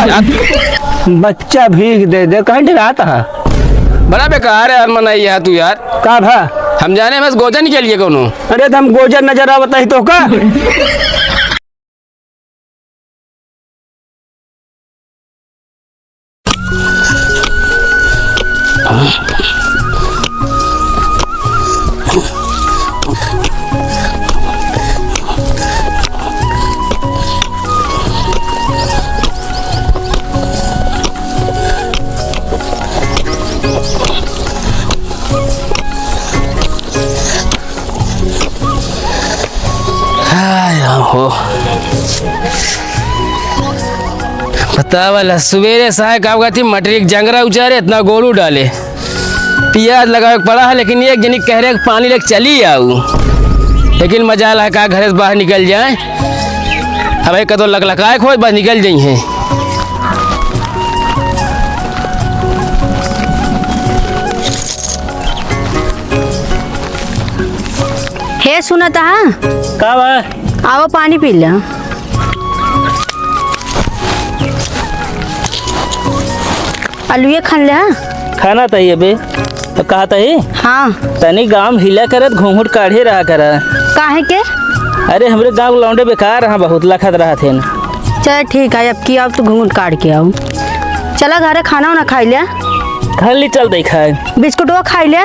बच्चा भीख दे दे कहीं डराता है। बड़ा बेकार है यार मनाई है तू यार। का भा हम जाने बस गोजन के लिए कोनो। अरे तो हम गोजर नजर आवत है तो का हो पता वाला सवेरे साय का थी मटरी जंगरा उचारे इतना गोलू डाले प्याज लगा पड़ा है, लेकिन एक जनी कह रहे पानी लेके चली आऊ, लेकिन मजा ला का घर से बाहर निकल जाए। अब एक तो लकलकाए खोज बस निकल जाई हैं। हे सुनता है का बा आओ पानी पी ला। आलूए खान ले। खाना तही बे तो कहा तही हाँ तनी गांव हिला करत घूंघट काढ़े रहा करा। काहे के? अरे हमरे गांव लौंडे बेकार रहा बहुत लखत रहा थे। चल ठीक है अब की अब तो घूंघट काट के आओ। चला घरे खाना वाना खाई ले। घर ली चल दे खाए बिस्कुट वो खाई ले।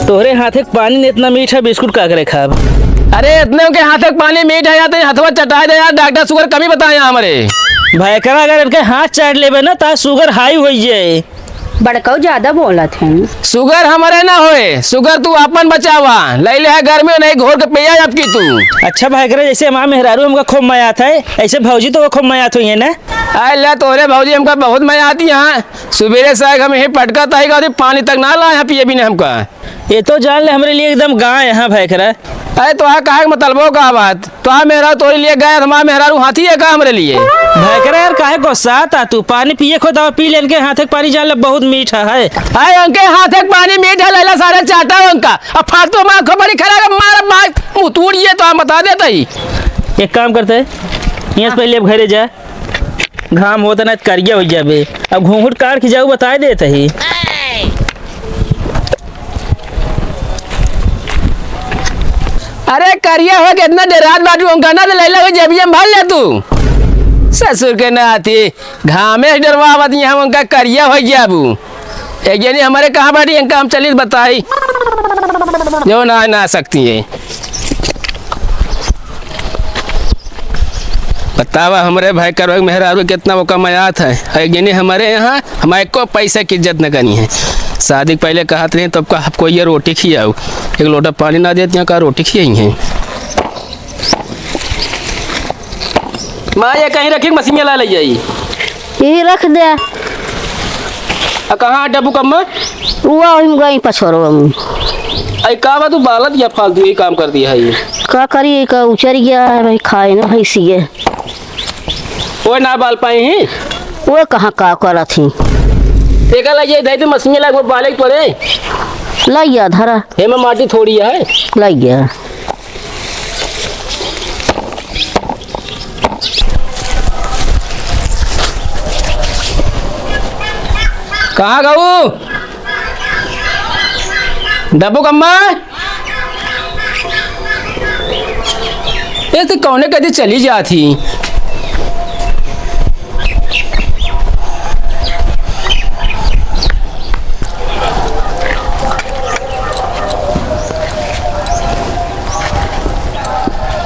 तोहरे हाथे पानी ने इतना मीठा बिस्कुट का करे खाब। अरे इतने के हाथ तक पानी मीठ है जाते हथवा चटाए दे यार। डॉक्टर शुगर कमी बताए हमारे भाई करा अगर इनके हाथ चाट लेबे ना ता शुगर हाई हो जाए। बड़काऊ ज्यादा बोला थे। शुगर हमारे ना होए, शुगर तू अपन बचावा ले ले है घर में नहीं घोर के पिया अब की तू। अच्छा भाई करे जैसे हमारा मेहरारू हमका खूब मजा आता है ऐसे भौजी तो वो खूब मजा आती है ना। अल्लाह तोरे भौजी हमका बहुत मजा आती है। सुबेरे से हम यही पटका तहेगा पानी तक ना लाए पिए भी नहीं हमका। ये तो जान ले हमारे लिए एकदम गाँव यहाँ भाई करा। अरे तो कहा मतलब का बात तो मेहरा तोरे लिए गए हमारा मेहरारू हाथी है का हमारे लिए। भाई करा यार काहे गुस्सा आता तू पानी पिए खो दवा पी लेन के हाथ पानी जान ले बहुत मीठा है। अरे उनके हाथ पानी मीठा लैला सारे चाटा उनका अब फालतू माँ खबरी खड़ा मारा बात मुँह तोड़िए तो हम बता देता ही। एक काम करते है यहाँ से पहले अब घरे जा घाम होता ना करिया हो जाबे। अब घूंघट काट के जाऊ बता देता ही। अरे करिया हो के इतना डेरात बाटू उनका ना तो लैला जेबिया में भर ले तू। ससुर के ना आती घामे डरवा बात हम उनका करिया हो जाबू। एक जनी हमारे कहाँ बैठी इनका हम चलिए बताई जो ना सकती है। बतावा हमारे भाई करो मेहरारू कितना वो कमायात है। एक जनी हमारे यहाँ हमारे को पैसा की इज्जत न करनी है। शादी पहले कहा थे तब का आपको ये रोटी खियाओ एक लोटा पानी ना देती हैं का रोटी खियाई है। माँ ये कहीं रखी मशीन ला ले जाई यही रख दे। कहाँ डब्बू कम्मा वो गई पछोरो अरे का बा तू बालत या फालतू यही काम कर दिया है ये का करिए का उचर गया है भाई खाए ना भाई सीए वो ना बाल पाए हैं। वो कहाँ का करा थी एक लगे दे तो मशीन ला वो बाले पड़े लाइया धरा हे में माटी थोड़ी है लाइया। कहाँ गऊ डब्बू कम्मा ये तो कौने कदी चली जाती।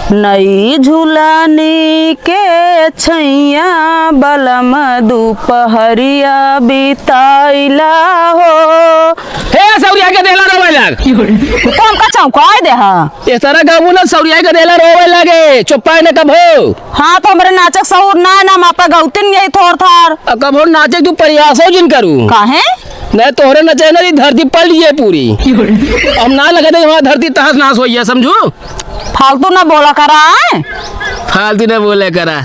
नई झूलानी के छैया बलम दोपहरिया बिताइला हो। हे सौरिया के देला रोवे लग कौन का चौंकाए दे हा इस तरह गाबू ना सौरिया के देला रोवे लगे चुप्पा ने कब हो। हाँ तो हमरे नाचक सऊर ना मापा गौतिन यही थोर थार कब हो नाचे तू प्रयासो जिन करू काहे नहीं तोहरे नचे ना धरती पल लिए पूरी हम ना लगे थे वहाँ धरती तहस नाश हो समझू। फालतू ना बोला करा है फालतू ने बोले करा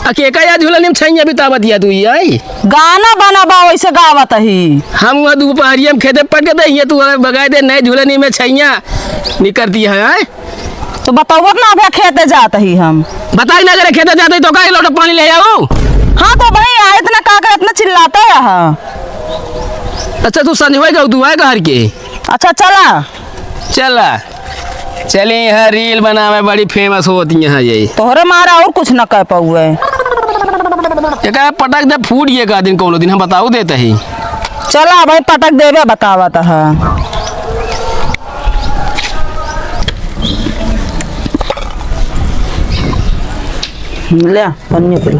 अकेका या झूला निम छैया बितावत या तू आई गाना बना बा वैसे गावत ही हम वहाँ दोपहरिया में खेते पट के दे तू बगाए दे नए झूला में छैया निकलती है। तो बताओ ना अभी खेते जाते ही हम बताई ना अगर खेते जाते तो का लोटा पानी ले आओ हाँ तो भाई आए इतना का कर इतना चिल्लाता है यहाँ। अच्छा तू संजय का तू है घर के? अच्छा चला चला चले यहाँ रील बनावे बड़ी फेमस होती है यहाँ यही। तोहरे मारा और कुछ न कह पाऊए। ये कहा पटक दे फूट ये का दिन कौन दिन हम बताओ देते ही। चला भाई पटक देवे बतावत है। ले पन्नी पे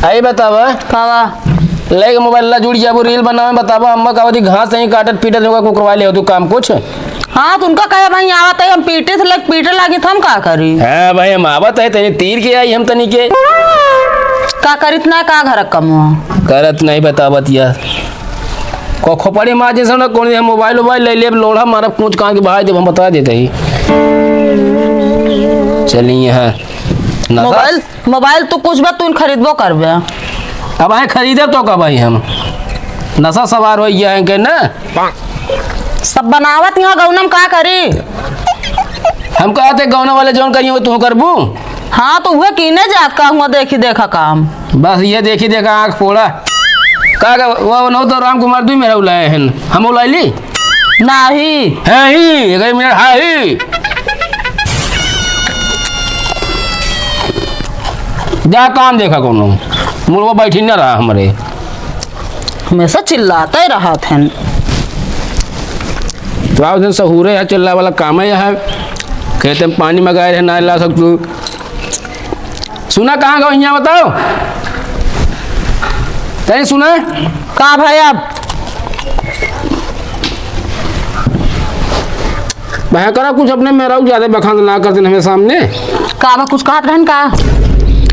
आई बतावा कावा ले मोबाइल ला जुड़ जाबो रील बनावे बतावा अम्मा कावती घास नहीं काटत पीटत होगा को करवा ले तू काम कुछ। हाँ तो उनका कहे भाई आवत है हम पीटे थे पीटे लागे हम का करी। हाँ भाई हम आवत है तनी तीर के आई हम तनी के का करी इतना का घर कम करत नहीं बतावत यार को खोपड़ी मार जैसे ना कौन मोबाइल ले ले लोढ़ा मारा पूछ कहाँ के भाई जब हम बता देते ही। चलिए यहाँ मोबाइल तो कुछ बात तू खरीदबो करबे। अब आए खरीदे तो कब भाई हम नशा सवार हो गया है के ना सब बनावत यहाँ गौनम का करी। हम कहते गौना वाले जौन करिए तू करबू। हाँ तो वह कीने जात का हुआ देखी देखा काम बस ये देखी देखा आँख फोड़ा का वो न तो राम कुमार तू मेरा उलाए हैं हम उलाई ली नहीं है ही गई मिनट हाँ ही जा काम देखा कोनो मुर्गा बैठी न रहा हमारे हमेशा चिल्लाते ही रहा थे। तो दिन सहूरे है चिल्ला वाला काम है यहाँ कहते हैं पानी मंगाए रहे ना ला सकतू। सुना कहाँ गो यहाँ बताओ तैने सुना का भाई अब भाई करा कुछ अपने मेरा ज्यादा बखान ना करते हमें सामने का कुछ कहत रहन का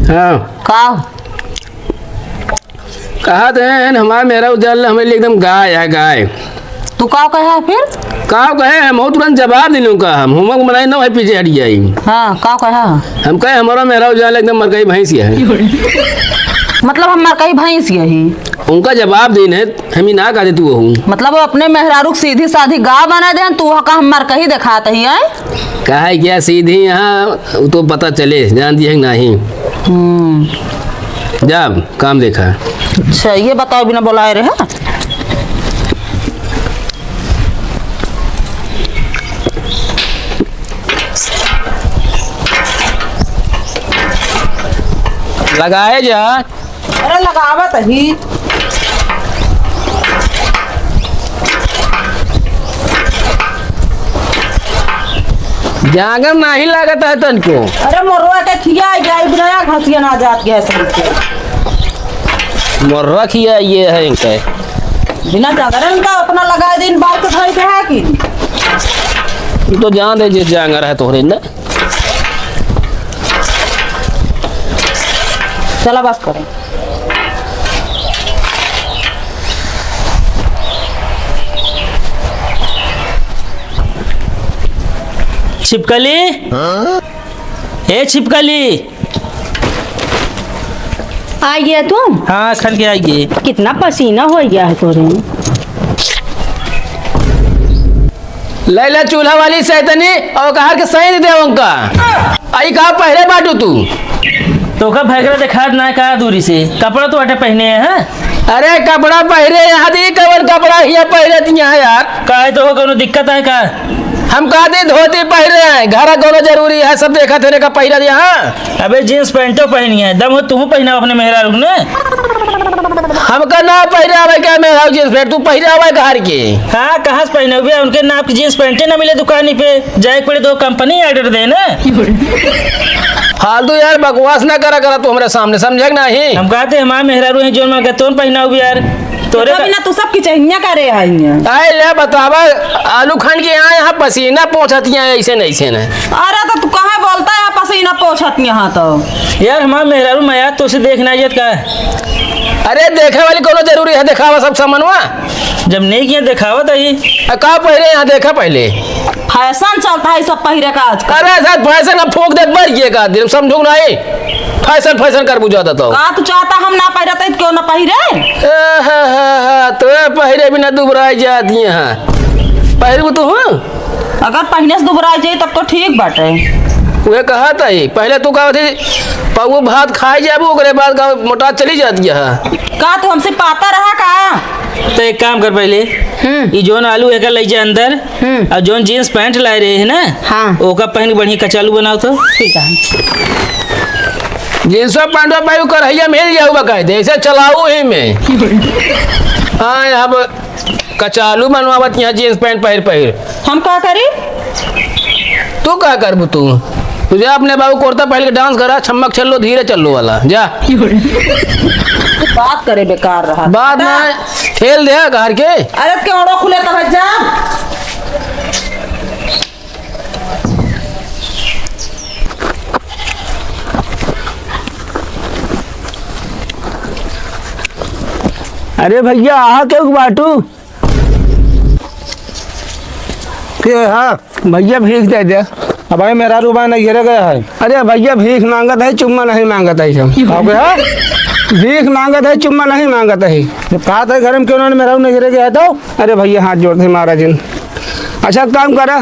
हाँ का कहा थे हमारा मेरा उजाल हमें लिए एकदम गाय है गाय। तू का कहे फिर का कहे हम तुरंत जवाब दिलूँ का हम होमवर्क बनाए ना भाई पीछे हट जाई। हाँ का कहे हम कहे हमारा मेरा उजाल एकदम मरकई भैंस है मतलब हमार कहीं भैंस यही उनका जवाब देने हम ही ना कह दे तू हूँ मतलब अपने मेहरारू सीधी साधी गाँव बना दे तू का हमार कहीं दिखाते ही है। कहा क्या सीधी यहाँ तो पता चले जान दिए नहीं जब काम देखा। अच्छा ये बताओ बिना बुलाए रहे लगाए जा। अरे लगावत ही जागम नहीं लगता है तनको। अरे मोरवा के खिया जाए बिना घसिया ना जात गैस मोर्रा खिया ये है इनका बिना जागरण का अपना लगाए दिन बाल तो धरी है कि तो जान दे जिस जांगर है तोहरे ना चला बस करें। छिपकली ए छिपकली आ गया तुम। हाँ खन के आइए। कितना पसीना हो गया है तोरे। लैला चूल्हा वाली सैतनी और कहा के सही दे उनका आई कहा पहले बाटू तू तो का भैगरा देखा ना कहा दूरी से कपड़ा तो अटे पहने हैं। अरे कपड़ा पहरे यहाँ दी कवन कपड़ा यहाँ पहरे यहाँ यार का तो कोनो दिक्कत है का हम कहा दे धोती पहरे हैं घर कोनो जरूरी है सब देखा थे का पहरा यहाँ। अबे जींस पैंटो पहनी है दम हो तू पहना अपने मेहरा ने हमका ना पहरे आवे क्या मेरा जींस पैंट तू पहरे आवे घर के। हाँ कहाँ से पहने हुए उनके नाप की जींस पैंटे ना मिले दुकानी पे जाए पड़े दो कंपनी ऑर्डर दे ना। फालतू यार बकवास ना करा तू हमारे सामने समझे नहीं। हम कहते हमारे मेहरारू हैं जो मैं कहते पहना हुआ यार तोरे बिना तू सब की चाहिए करे आई आए ले बतावा आलू खंड के यहाँ पसीना पहुँचती है ऐसे नहीं से नहीं। अरे तो तू कहाँ बोलता है पसीना पहुँचत यहाँ तो यार हमारा मेहरारू मैं तो उसे देखना जत का। अरे देखे वाली कोनो जरूरी है दिखावा सब सामानवा जब नहीं किया दिखावा तो ही का पहले यहाँ देखा पहले फैशन चलता है सब पहिरे का आजकल। अरे साथ फैशन अब फूक दे बढ़ गए का दिन समझू नहीं फैशन कर बुझाता तो का तू चाहता हम ना पहिरते क्यों ना पहिरे। तो पहले बिना दुबराई जाती यहाँ पहले तू हूँ अगर पहने से दुबरा जाए तब तो ठीक बाटे। वे कहा था ही पहले तू कहा थी पऊ भात खाए जाबू ओकरे बाद का मोटा चली जाती है। का तू हमसे पाता रहा का? तो एक काम कर पहले, ये जोन आलू एक ले जा अंदर, और जोन जीन्स पैंट लाए रहे है ना, हाँ। ओका पहन के बढ़िया कचालू बनाओ तो। ठीक है। जींस पैंट पायु करहिया मिल जाऊ बकायदे दे ऐसे चलाऊ ही में। हाँ अब कचालू बनवावत यहाँ जींस पैंट पहर पहर। हम का करी? तू क्या करबू तू? तुझे अपने बाबू कुर्ता पहन के डांस करा, छमक चलो धीरे चलो वाला जा। बात करे बेकार रहा। बाद में ठेल दे घर के। अरे क्यों खुले तब जा। अरे भैया आहा क्यों बाटू के हाँ भैया भीख दे दे। अब भाई मेरा रुपया नहीं गिर गया है। अरे भैया भीख मांगत है चुम्मा नहीं मांगत है हम। हो गया भीख मांगत है चुम्मा नहीं मांगत है। जब कहा था घर में क्यों उन्होंने मेरा नहीं गिर गया तो अरे भैया हाथ जोड़ते महाराज जी। अच्छा काम करा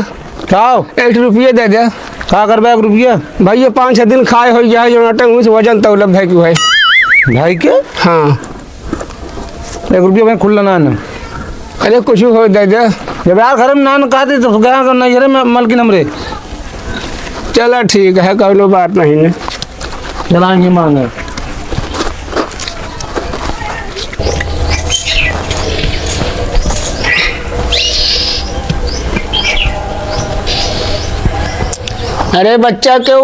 खाओ 1 रुपये दे दे। खा कर 1 रुपया भैया 5-6 दिन खाए हो जाए जो नटे उस वजन तौलब है क्यों है। भाई के हाँ 1 रुपया भाई खुला नान। अरे कुछ हो दे दे। जब यार घर में नान खाते तो गया नहीं रे मलकिन हमरे। चलो ठीक है कोई बात नहीं ने चलाएंगे मांगे। अरे बच्चा क्यों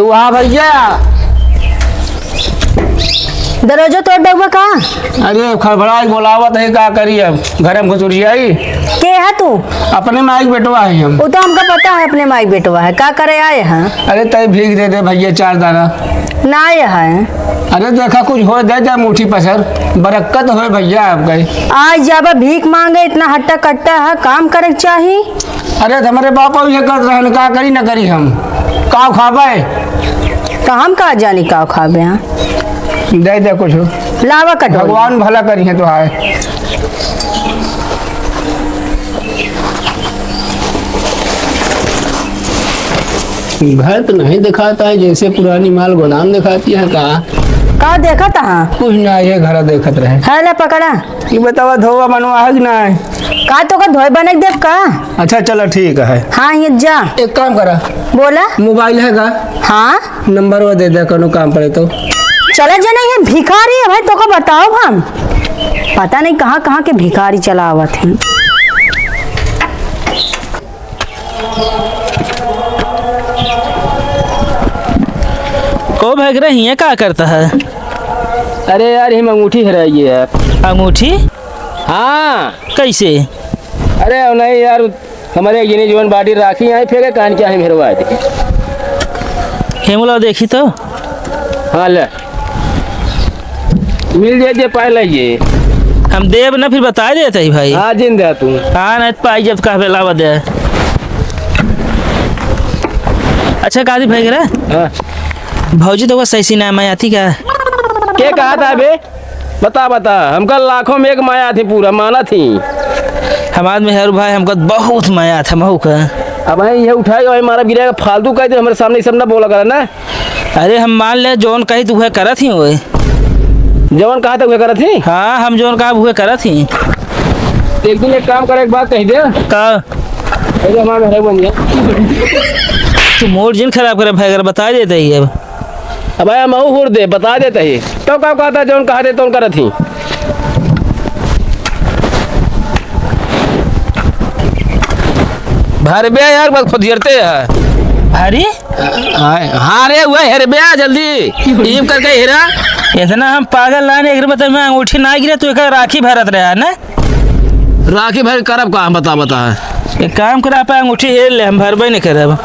वहाँ भैया दरवाजा तोड़ डगवा का? अरे खड़बड़ा बोलावत है का करी अब घर में घुसुरी आई। के है तू? अपने माइक बेटवा है हम। वो तो हमका पता है अपने माई बेटवा है। का करे आए हैं? अरे तय भीख दे दे भैया 4 दाना। ना आए हैं। अरे देखा कुछ हो दे दे मुट्ठी पसर बरक्कत हो भैया आप गए। आज जब भीख मांगे इतना हट्टा कट्टा है, काम करे चाहिए। अरे हमारे बापा ये कर रहे का करी ना करी हम का खाबे तो हम का जानी का खाबे हैं। दे दे कुछ लावा कटो। भगवान भला करी है तो आए। घर तो नहीं दिखाता है जैसे पुरानी माल गोदाम दिखाती है का देखा था? कुछ ना ये घर देखत रहे। है ले पकड़ा। ये बतावा धोवा बनवा है कि ना है? का तो का धोए बने देव का? अच्छा चलो ठीक है। हाँ ये जा। एक काम करा बोला। मोबाइल है का? हाँ नंबर वो दे दे कोनो काम पड़े तो। चला जना ये भिखारी है भाई, तो का बताओ हम पता नहीं कहाँ कहाँ के भिखारी चला हुआ थे। को भाग रही है का करता है? अरे यार हम अंगूठी हराई है यार। अंगूठी? हाँ कैसे? अरे नहीं यार हमारे गिनी जीवन बाटी राखी आई फेंके कान क्या है मेरे दी। हेमुला देखी तो। हाँ ले मिल जाए पाए लाइए। हम देव ना फिर बता देते ही भाई। हाँ जिन दे तू। हाँ नहीं पाई जब कहबे लावा दे। अच्छा कादी भाई हाँ भौजी तो सही ना मैं आती का? क्या कहा था बे? बता हमका लाखों में एक माया थी पूरा माना थी। हमारे मेहर भाई हमको बहुत माया था महू का। अब ये उठाए और हमारा गिरा फालतू कह दे हमारे सामने सब ना बोला करा ना। अरे हम मान ले जोन कही तू वह करा थी वो। जवन कहा था वह करा थी। हाँ हम जोन कहा वह करा थी। एक दिन एक काम करे एक बात कही दे का हमारा मेहर बन गया। तू मोर जिन खराब करे भाई अगर बता देते ही अब आया महू हुर दे बता देते ही तो क्या कहता जौन कहा दे तो करा थी। भर बे यार बस खुदियरते है। अरे हाँ रे हुआ हेर बे जल्दी टीम करके हेरा। इतना हम पागल लाने एक बता मैं अंगूठी ना गिरे तो एक राखी भरत रहा ना। राखी भर करब का बता एक काम करा पे अंगूठी हेर ले हम भरबे नहीं करब।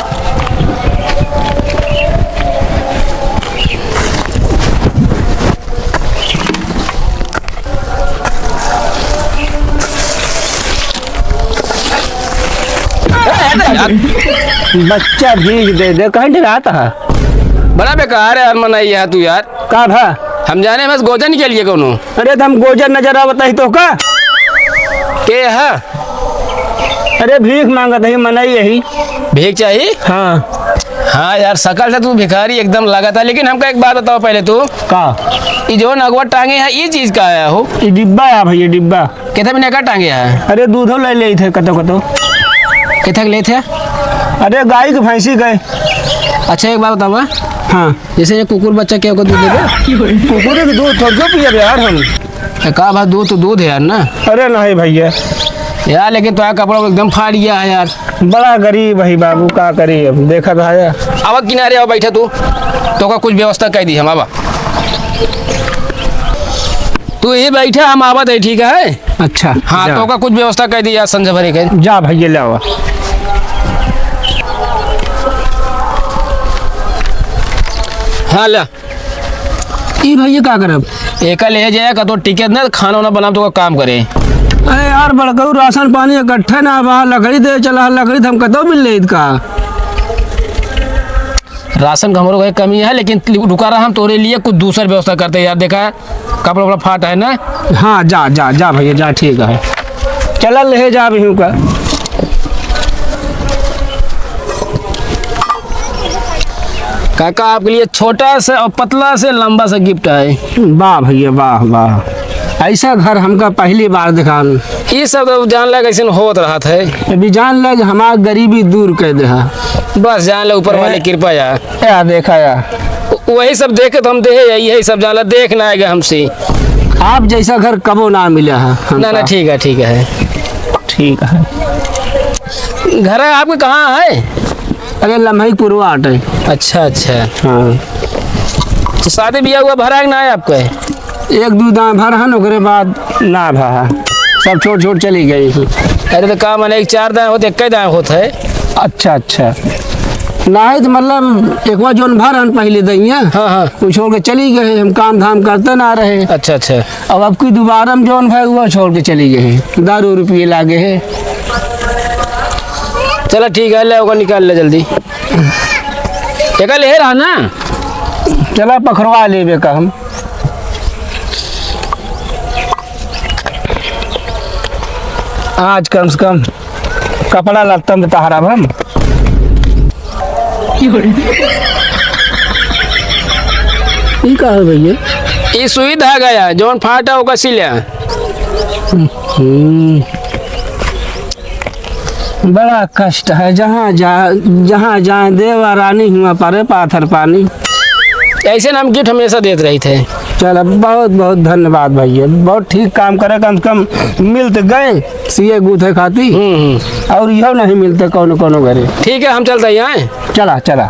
बच्चा भीग दे कहीं रहा था। बड़ा बेकार है यार मनाई है तू यार का था। हम जाने बस गोजन के लिए कोनो। अरे हम गोजन नजर आवता ही तो का के है। अरे भीख मांगत है मनाई यही। भीख चाहिए? हाँ हाँ यार, शकल से तू भिखारी एकदम लगा था। लेकिन हमको एक बात बताओ पहले तू, का ये जो नगवा टांगे है ये चीज का आया हो? ये डिब्बा है भैया, डिब्बा। कितना महीने का टांगे है? अरे दूधो ले थे कतो कतो। कितना ले थे? अरे गाय के भैंसी गए। अच्छा एक बात बताओ, हाँ जैसे ये कुकुर बच्चा क्या होगा दूध देगा? कुकुरे के दूध थोड़ा पिए यार हम। कहा भाई दूध तो दूध है यार ना अरे नहीं भैया यार, लेकिन तो कपड़ा एकदम फाड़ गया है यार। बड़ा गरीब है बाबू, का करी अब देखा था यार। अब किनारे आओ बैठा तू, तो का कुछ व्यवस्था कर दी हम। आवा तू ये बैठा, हम आवा दे, ठीक है? अच्छा हाँ जा। तो का कुछ व्यवस्था कर दी यार, संजय भरे के। जा भैया ले आओ। हाँ ला ई भैया का करब? एक ले जाए का तो टिकट ना खाना वाना बना तो का काम करे। अरे यार बड़कऊ राशन पानी इकट्ठे ना बा, लकड़ी दे चला, लकड़ी तो हम कतो मिल रही का। राशन का हमारे को कमी है, लेकिन रुका रहा हम तोरे लिए कुछ दूसरा व्यवस्था करते हैं यार। देखा है कपड़ा वपड़ा फाटा है ना। हाँ जा जा जा भैया जा, ठीक है चला ले जा भी हूँ का। काका आपके लिए छोटा सा और पतला से लंबा सा गिफ्ट है। वाह भैया वाह वाह, ऐसा घर हमका पहली बार दिखा। ये सब तो जान लगा कैसे होत रहा था। अभी जान लग हमार गरीबी दूर कर दे। बस जान ले ऊपर वाले कृपा यार। या देखा यार, वही सब देखे तो हम दे यही सब जान ला, देखना आएगा हमसे। आप जैसा घर कबो ना मिला है हमका। ना ना ठीक है ठीक है। ठीक है। घर है आपके कहाँ है? अरे लम्हे पुरवाट है। अच्छा अच्छा, हाँ तो शादी ब्याह हुआ भरा है ना है आपको? एक दो दाम भर है, ओकरे बाद ना भा, सब छोड़ छोड़ चली गई। अरे तो काम मैंने एक 4 दाएँ होते, एक दाएँ होता है। अच्छा अच्छा, नहीं तो मतलब एक बार जोन भर हन पहले दैया, हाँ हाँ वो छोड़ के चली गए। हम काम धाम करते ना रहे। अच्छा अच्छा। अब की दोबारा में जोन भाई हुआ छोड़ के चली गए, 10 रुपये लागे है। चलो ठीक है, ले होगा निकाल ले जल्दी। एक ले रहा ना, चला पखरवा लेवे का हम। आज कम से कम कपड़ा लगता में तहारा हम। ये का है भैया? ये सुई धागा या जोन फाटा होगा सिलिया। बड़ा कष्ट है, जहाँ जाए देवा रानी हुआ परे पाथर पानी। ऐसे नाम गिफ्ट हमेशा देते रही थे। चलो बहुत बहुत धन्यवाद भैया, बहुत ठीक काम करे। कम से कम मिलते गए सिए गूथे खाती, और यह नहीं मिलते कोनो कोनो घरे। ठीक है हम चलते हैं। चला चला।